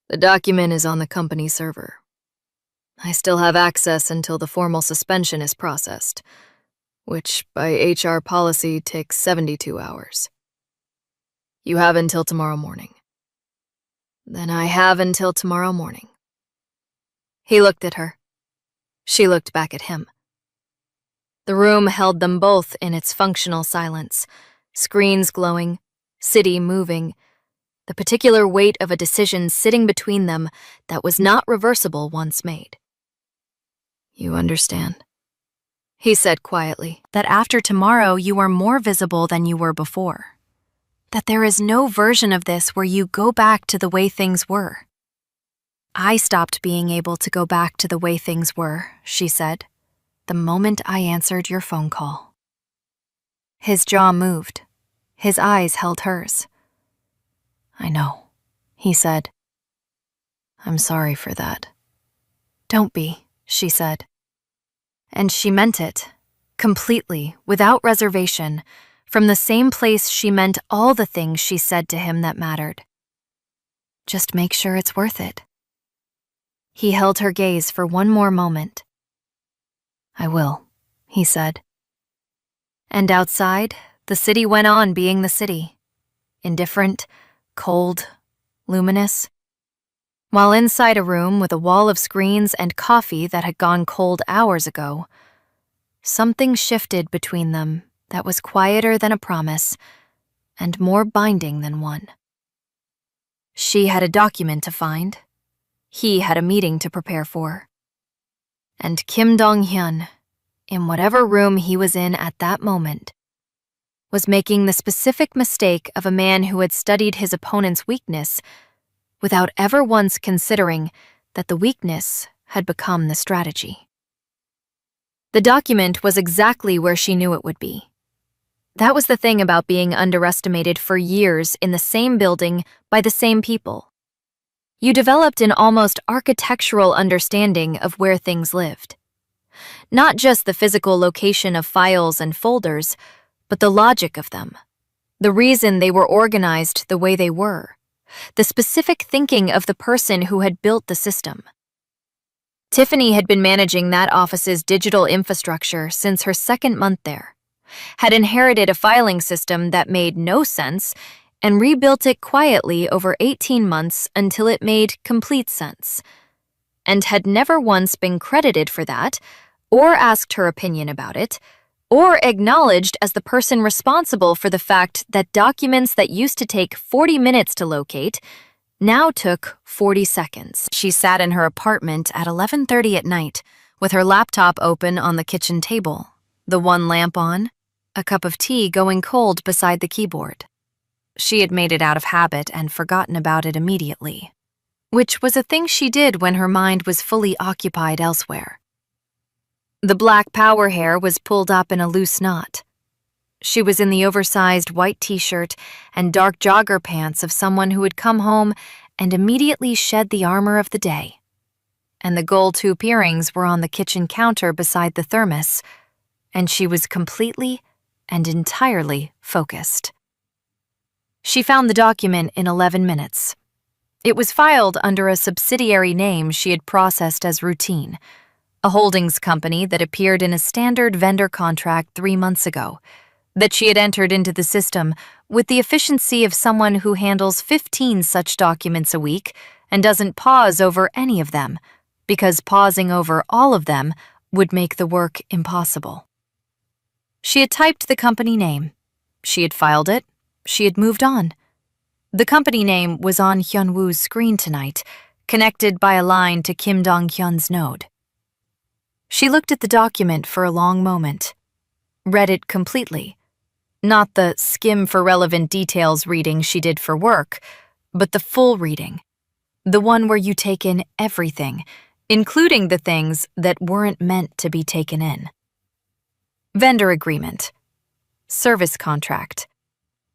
"The document is on the company server. I still have access until the formal suspension is processed, which by HR policy takes 72 hours. You have until tomorrow morning." "Then I have until tomorrow morning." He looked at her. She looked back at him. The room held them both in its functional silence, screens glowing, city moving, the particular weight of a decision sitting between them that was not reversible once made. "You understand," he said quietly, "that after tomorrow you are more visible than you were before. That there is no version of this where you go back to the way things were." "I stopped being able to go back to the way things were," she said, "the moment I answered your phone call." His jaw moved. His eyes held hers. "I know," he said. "I'm sorry for that." "Don't be," she said. And she meant it, completely, without reservation, from the same place she meant all the things she said to him that mattered. "Just make sure it's worth it." He held her gaze for one more moment. "I will," he said. And outside, the city went on being the city. Indifferent, cold, luminous. While inside a room with a wall of screens and coffee that had gone cold hours ago, something shifted between them that was quieter than a promise and more binding than one. She had a document to find. He had a meeting to prepare for. And Kim Dong-hyun, in whatever room he was in at that moment, was making the specific mistake of a man who had studied his opponent's weakness without ever once considering that the weakness had become the strategy. The document was exactly where she knew it would be. That was the thing about being underestimated for years in the same building by the same people. You developed an almost architectural understanding of where things lived. Not just the physical location of files and folders, but the logic of them, the reason they were organized the way they were, the specific thinking of the person who had built the system. Tiffany had been managing that office's digital infrastructure since her second month there, had inherited a filing system that made no sense, and rebuilt it quietly over 18 months until it made complete sense, and had never once been credited for that, or asked her opinion about it, or acknowledged as the person responsible for the fact that documents that used to take 40 minutes to locate now took 40 seconds. She sat in her apartment at 11:30 at night, with her laptop open on the kitchen table, the one lamp on, a cup of tea going cold beside the keyboard. She had made it out of habit and forgotten about it immediately, which was a thing she did when her mind was fully occupied elsewhere. The black power hair was pulled up in a loose knot. She was in the oversized white t-shirt and dark jogger pants of someone who had come home and immediately shed the armor of the day. And the gold hoop earrings were on the kitchen counter beside the thermos, and she was completely and entirely focused. She found the document in 11 minutes. It was filed under a subsidiary name she had processed as routine, a holdings company that appeared in a standard vendor contract 3 months ago, that she had entered into the system with the efficiency of someone who handles 15 such documents a week and doesn't pause over any of them, because pausing over all of them would make the work impossible. She had typed the company name. She had filed it. She had moved on. The company name was on Hyunwoo's screen tonight, connected by a line to Kim Dong-hyun's node. She looked at the document for a long moment, read it completely, not the skim for relevant details reading she did for work, but the full reading, the one where you take in everything, including the things that weren't meant to be taken in. Vendor agreement, service contract,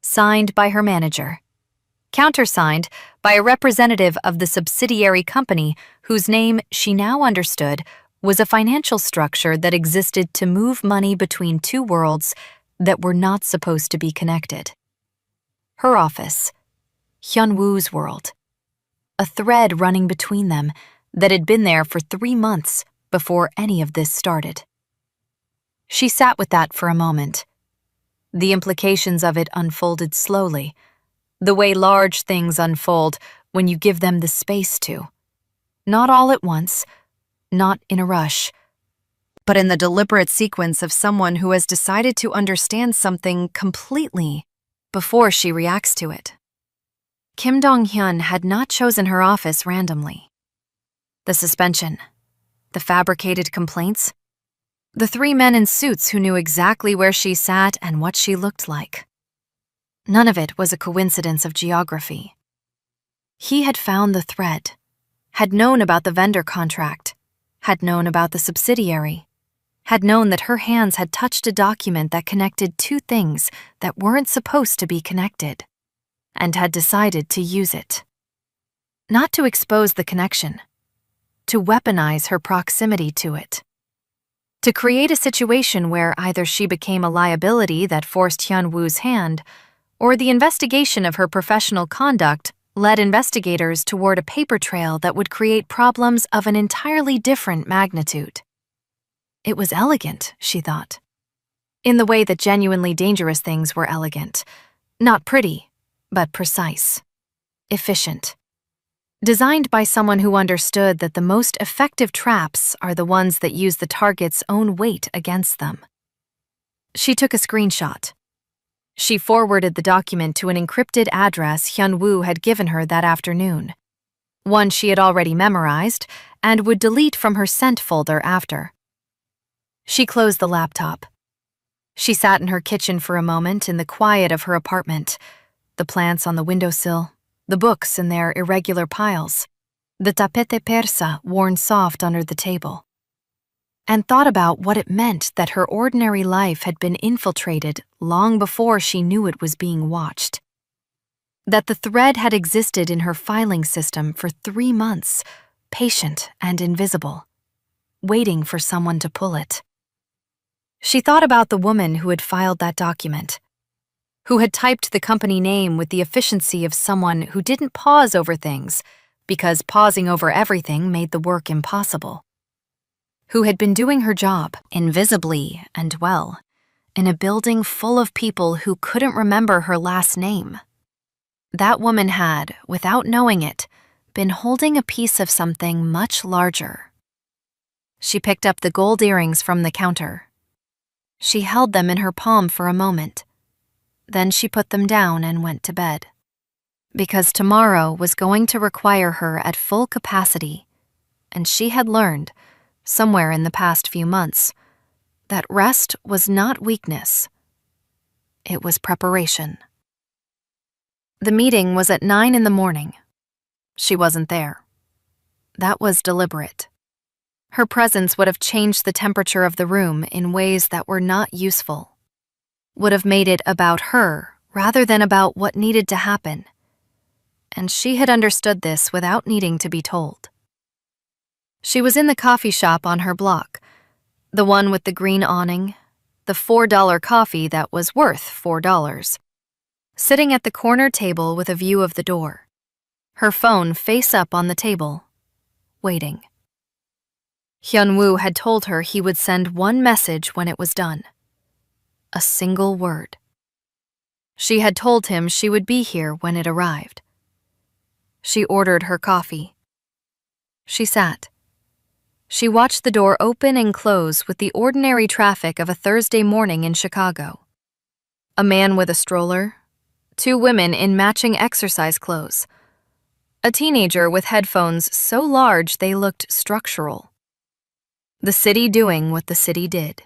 signed by her manager, countersigned by a representative of the subsidiary company whose name she now understood was a financial structure that existed to move money between two worlds that were not supposed to be connected. Her office, Hyunwoo's world, a thread running between them that had been there for 3 months before any of this started. She sat with that for a moment. The implications of it unfolded slowly, the way large things unfold when you give them the space to. Not all at once, not in a rush, but in the deliberate sequence of someone who has decided to understand something completely before she reacts to it. Kim Dong-hyun had not chosen her office randomly. The suspension, the fabricated complaints, the 3 men in suits who knew exactly where she sat and what she looked like. None of it was a coincidence of geography. He had found the thread, had known about the vendor contract, had known about the subsidiary, had known that her hands had touched a document that connected 2 things that weren't supposed to be connected, and had decided to use it. Not to expose the connection, to weaponize her proximity to it. To create a situation where either she became a liability that forced Hyunwoo's hand, or the investigation of her professional conduct led investigators toward a paper trail that would create problems of an entirely different magnitude. It was elegant, she thought, in the way that genuinely dangerous things were elegant, not pretty, but precise, efficient. Designed by someone who understood that the most effective traps are the ones that use the target's own weight against them. She took a screenshot. She forwarded the document to an encrypted address Hyunwoo had given her that afternoon, one she had already memorized and would delete from her sent folder after. She closed the laptop. She sat in her kitchen for a moment in the quiet of her apartment, the plants on the windowsill, the books in their irregular piles, the tapete persa worn soft under the table, and thought about what it meant that her ordinary life had been infiltrated long before she knew it was being watched. That the thread had existed in her filing system for 3 months, patient and invisible, waiting for someone to pull it. She thought about the woman who had filed that document, who had typed the company name with the efficiency of someone who didn't pause over things because pausing over everything made the work impossible, who had been doing her job invisibly and well in a building full of people who couldn't remember her last name. That woman had, without knowing it, been holding a piece of something much larger. She picked up the gold earrings from the counter. She held them in her palm for a moment. Then she put them down and went to bed. Because tomorrow was going to require her at full capacity, and she had learned, somewhere in the past few months, that rest was not weakness. It was preparation. The meeting was at 9 in the morning. She wasn't there. That was deliberate. Her presence would have changed the temperature of the room in ways that were not useful. Would have made it about her rather than about what needed to happen. And she had understood this without needing to be told. She was in the coffee shop on her block, the one with the green awning, the $4 coffee that was worth $4, sitting at the corner table with a view of the door, her phone face up on the table, waiting. Hyunwoo had told her he would send one message when it was done. A single word. She had told him she would be here when it arrived. She ordered her coffee. She sat. She watched the door open and close with the ordinary traffic of a Thursday morning in Chicago. A man with a stroller, 2 women in matching exercise clothes, a teenager with headphones so large they looked structural. The city doing what the city did.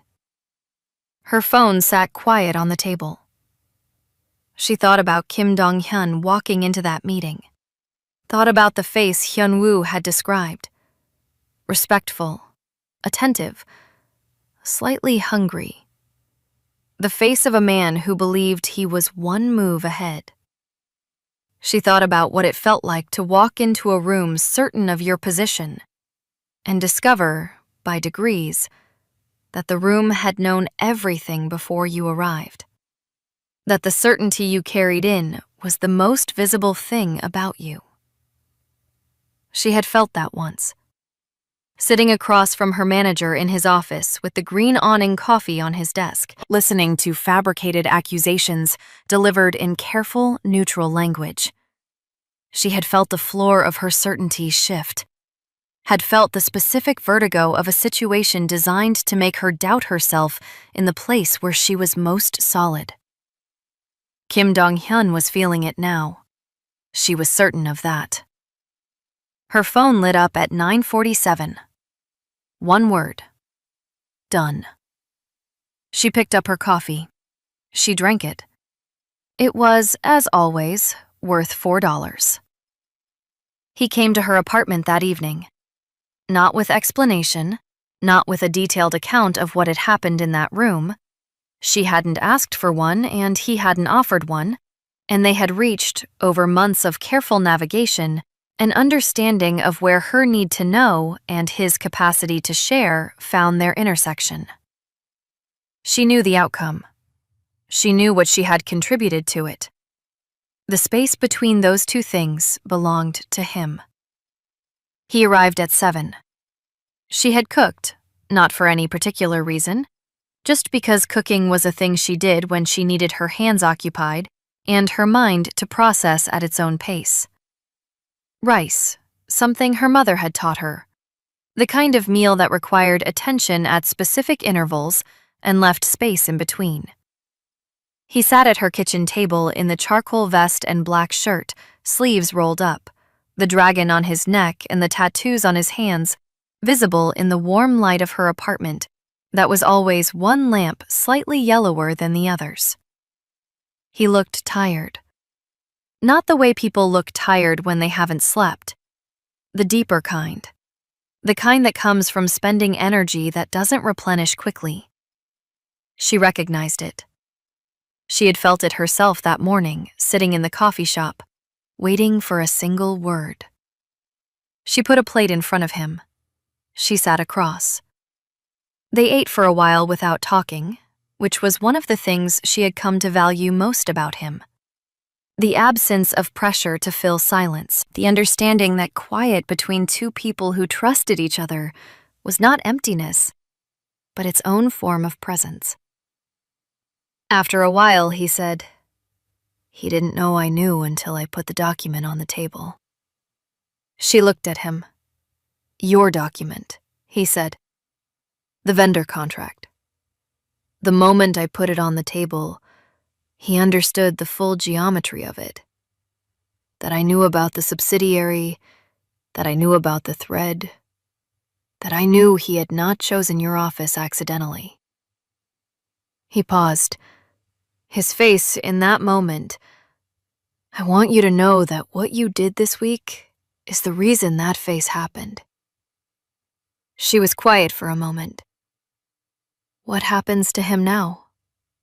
Her phone sat quiet on the table. She thought about Kim Dong-hyun walking into that meeting. Thought about the face Hyunwoo had described. Respectful, attentive, slightly hungry. The face of a man who believed he was one move ahead. She thought about what it felt like to walk into a room certain of your position and discover, by degrees, that the room had known everything before you arrived, that the certainty you carried in was the most visible thing about you. She had felt that once, sitting across from her manager in his office with the green awning coffee on his desk, listening to fabricated accusations delivered in careful, neutral language. She had felt the floor of her certainty shift, had felt the specific vertigo of a situation designed to make her doubt herself in the place where she was most solid. Kim Dong-hyun was feeling it now. She was certain of that. Her phone lit up at 9:47. One word. Done. She picked up her coffee. She drank it. It was, as always, worth $4. He came to her apartment that evening. Not with explanation, not with a detailed account of what had happened in that room. She hadn't asked for one, and he hadn't offered one, and they had reached, over months of careful navigation, an understanding of where her need to know and his capacity to share found their intersection. She knew the outcome. She knew what she had contributed to it. The space between those two things belonged to him. He arrived at 7. She had cooked, not for any particular reason, just because cooking was a thing she did when she needed her hands occupied and her mind to process at its own pace. Rice, something her mother had taught her, the kind of meal that required attention at specific intervals and left space in between. He sat at her kitchen table in the charcoal vest and black shirt, sleeves rolled up, the dragon on his neck and the tattoos on his hands visible in the warm light of her apartment that was always one lamp slightly yellower than the others. He looked tired. Not the way people look tired when they haven't slept. The deeper kind. The kind that comes from spending energy that doesn't replenish quickly. She recognized it. She had felt it herself that morning, sitting in the coffee shop, waiting for a single word. She put a plate in front of him. She sat across. They ate for a while without talking, which was one of the things she had come to value most about him. The absence of pressure to fill silence, the understanding that quiet between two people who trusted each other was not emptiness, but its own form of presence. After a while, he said, "He didn't know I knew until I put the document on the table." She looked at him. "Your document," he said. "The vendor contract." The moment I put it on the table, he understood the full geometry of it. That I knew about the subsidiary, that I knew about the thread, that I knew he had not chosen your office accidentally. He paused. His face in that moment, "I want you to know that what you did this week is the reason that face happened." She was quiet for a moment. "What happens to him now?"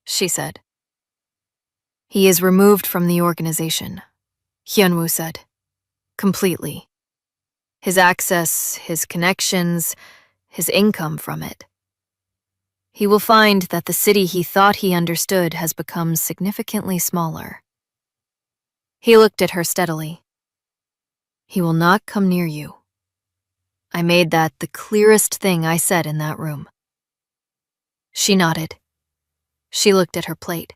she said. "He is removed from the organization," Hyunwoo said. "Completely. His access, his connections, his income from it. He will find that the city he thought he understood has become significantly smaller." He looked at her steadily. "He will not come near you. I made that the clearest thing I said in that room." She nodded. She looked at her plate.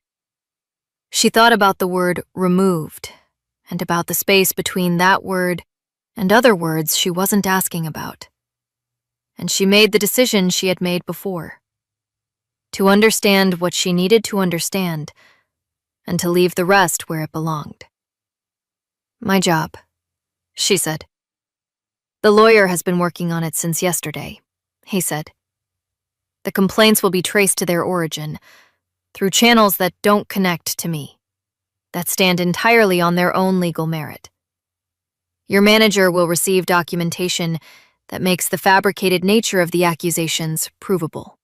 She thought about the word removed and about the space between that word and other words she wasn't asking about. And she made the decision she had made before. To understand what she needed to understand and to leave the rest where it belonged. "My job," she said. "The lawyer has been working on it since yesterday," he said. "The complaints will be traced to their origin, through channels that don't connect to me, that stand entirely on their own legal merit. Your manager will receive documentation that makes the fabricated nature of the accusations provable.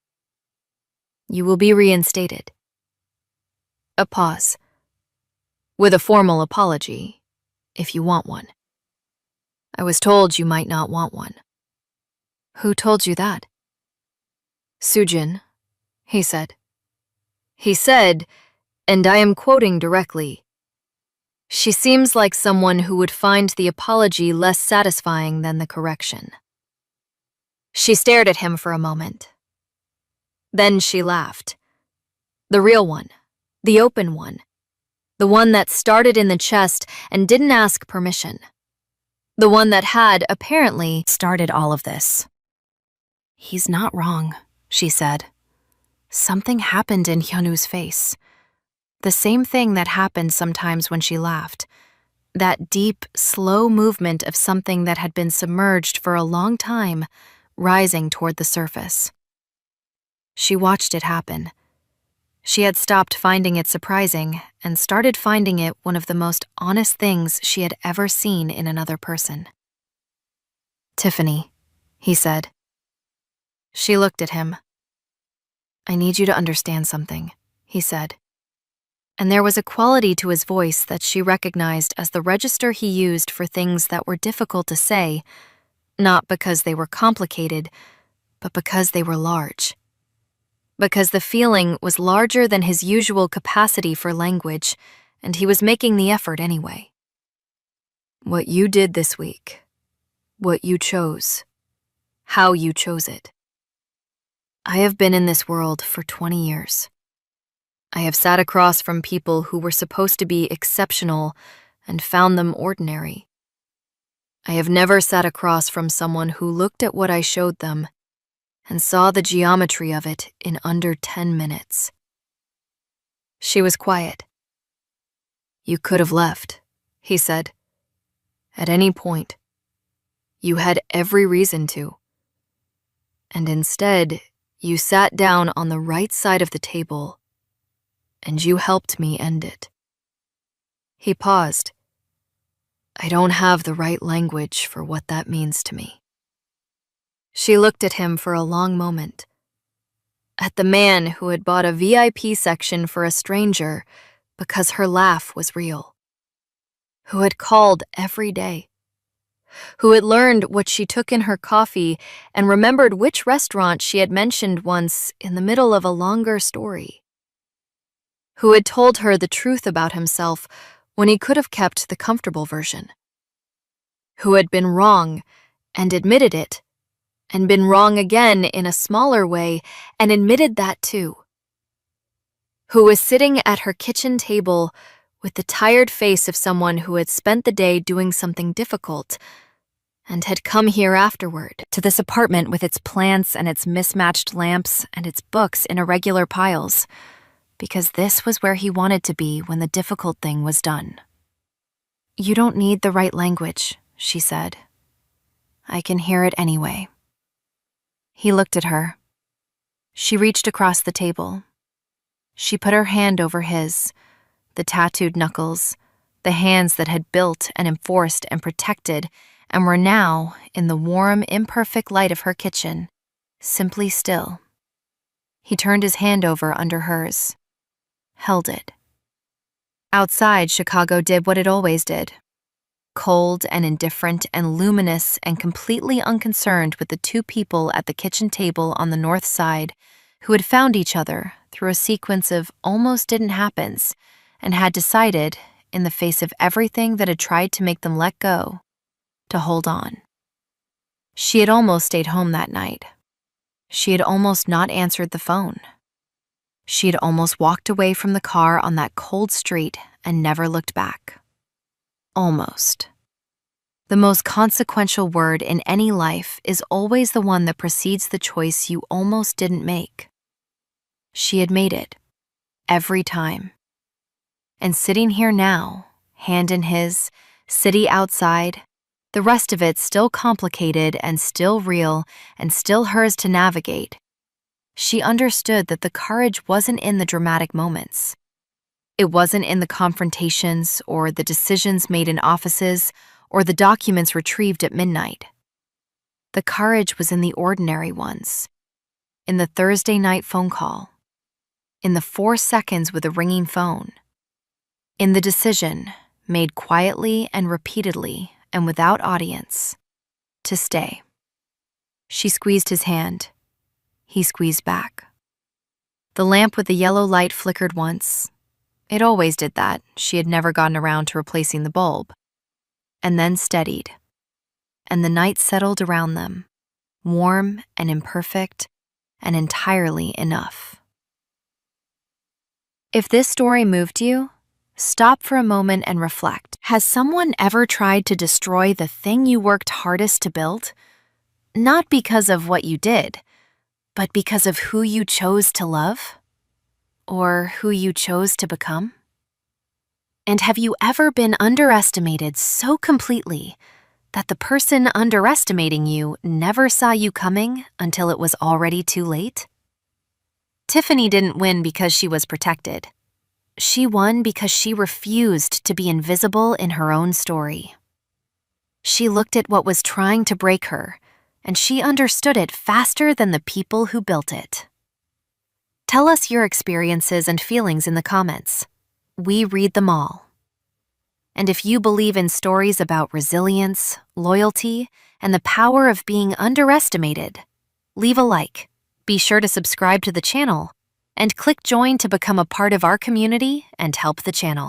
You will be reinstated." A pause. "With a formal apology, if you want one." "I was told you might not want one." "Who told you that?" Sujin, he said. He said, and I am quoting directly, "She seems like someone who would find the apology less satisfying than the correction." She stared at him for a moment. Then she laughed. The real one, the open one, the one that started in the chest and didn't ask permission. The one that had, apparently, started all of this. "He's not wrong," she said. Something happened in Hyunwoo's face. The same thing that happened sometimes when she laughed. That deep, slow movement of something that had been submerged for a long time, rising toward the surface. She watched it happen. She had stopped finding it surprising and started finding it one of the most honest things she had ever seen in another person. "Tiffany," he said. She looked at him. "I need you to understand something," he said. And there was a quality to his voice that she recognized as the register he used for things that were difficult to say, not because they were complicated, but because they were large. Because the feeling was larger than his usual capacity for language, and he was making the effort anyway. "What you did this week, what you chose, how you chose it. I have been in this world for 20 years. I have sat across from people who were supposed to be exceptional and found them ordinary. I have never sat across from someone who looked at what I showed them and saw the geometry of it in under 10 minutes. She was quiet. "You could have left," he said. "At any point. You had every reason to. And instead, you sat down on the right side of the table, and you helped me end it." He paused. "I don't have the right language for what that means to me." She looked at him for a long moment. At the man who had bought a VIP section for a stranger because her laugh was real. Who had called every day. Who had learned what she took in her coffee and remembered which restaurant she had mentioned once in the middle of a longer story. Who had told her the truth about himself when he could have kept the comfortable version. Who had been wrong and admitted it, and been wrong again in a smaller way and admitted that too. Who was sitting at her kitchen table with the tired face of someone who had spent the day doing something difficult and had come here afterward to this apartment with its plants and its mismatched lamps and its books in irregular piles, because this was where he wanted to be when the difficult thing was done. "You don't need the right language," she said. "I can hear it anyway." He looked at her. She reached across the table. She put her hand over his, the tattooed knuckles, the hands that had built and enforced and protected and were now, in the warm, imperfect light of her kitchen, simply still. He turned his hand over under hers, held it. Outside, Chicago did what it always did. Cold and indifferent and luminous and completely unconcerned with the two people at the kitchen table on the north side who had found each other through a sequence of almost didn't happens and had decided, in the face of everything that had tried to make them let go, to hold on. She had almost stayed home that night. She had almost not answered the phone. She had almost walked away from the car on that cold street and never looked back. Almost. The most consequential word in any life is always the one that precedes the choice you almost didn't make. She had made it. Every time. And sitting here now, hand in his, city outside, the rest of it still complicated and still real and still hers to navigate, she understood that the courage wasn't in the dramatic moments. It wasn't in the confrontations or the decisions made in offices or the documents retrieved at midnight. The courage was in the ordinary ones, in the Thursday night phone call, in the 4 seconds with a ringing phone, in the decision, made quietly and repeatedly and without audience, to stay. She squeezed his hand. He squeezed back. The lamp with the yellow light flickered once. It always did that. She had never gotten around to replacing the bulb. And then steadied. And the night settled around them, warm and imperfect and entirely enough. If this story moved you, stop for a moment and reflect. Has someone ever tried to destroy the thing you worked hardest to build? Not because of what you did, but because of who you chose to love? Or who you chose to become? And have you ever been underestimated so completely that the person underestimating you never saw you coming until it was already too late? Tiffany didn't win because she was protected. She won because she refused to be invisible in her own story. She looked at what was trying to break her, and she understood it faster than the people who built it. Tell us your experiences and feelings in the comments. We read them all. And if you believe in stories about resilience, loyalty, and the power of being underestimated, leave a like, be sure to subscribe to the channel, and click join to become a part of our community and help the channel.